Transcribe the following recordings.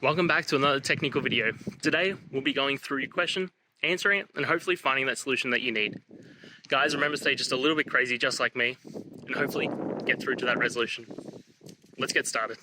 Welcome back to another technical video. Today, we'll be going through your question, answering it, and hopefully finding that solution that you need. Guys, remember to stay just a little bit crazy, just like me, and hopefully get through to that resolution. Let's get started.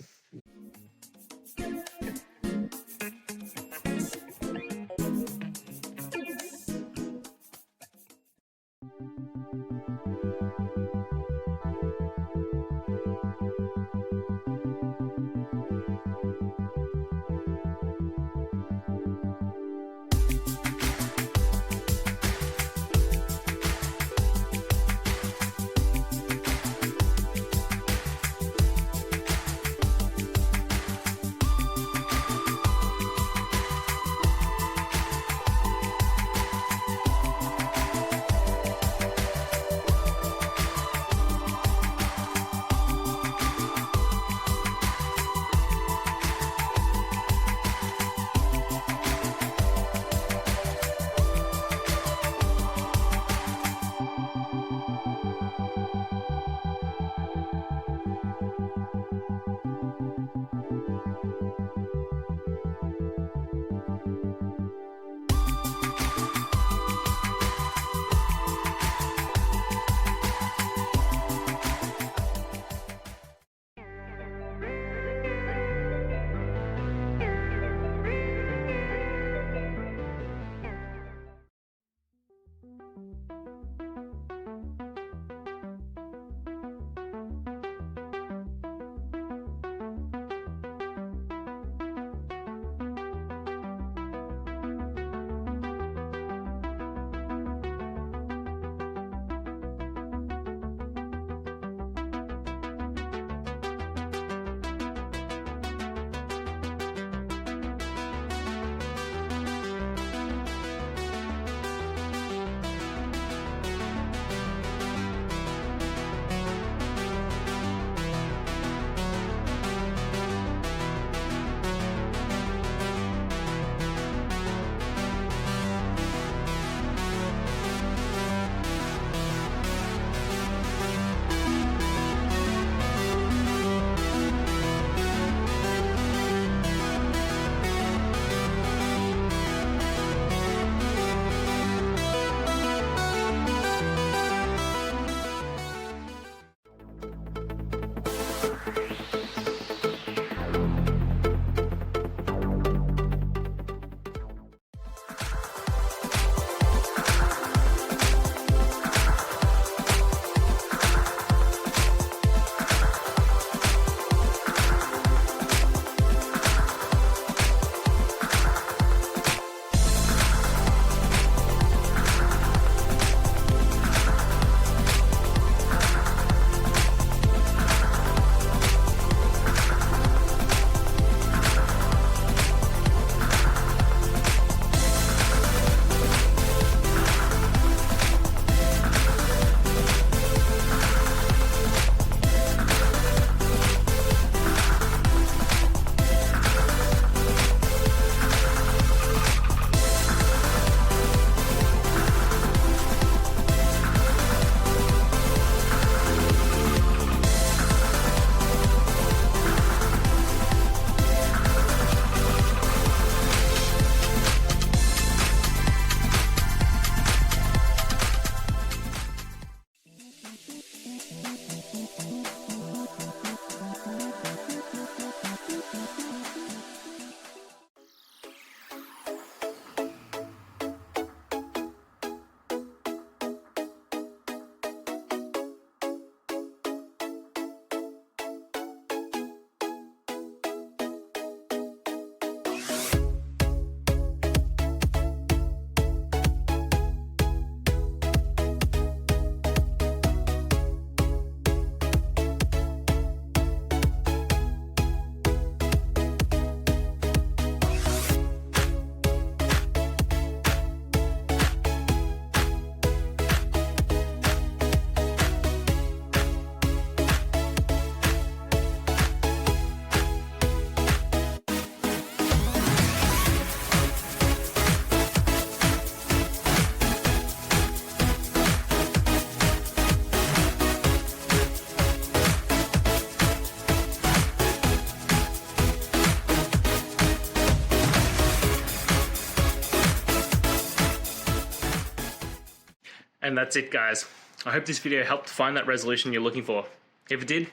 And that's it, guys. I hope this video helped find that resolution you're looking for. If it did,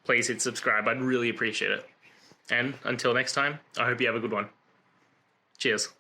please hit subscribe. I'd really appreciate it. And until next time, I hope you have a good one. Cheers.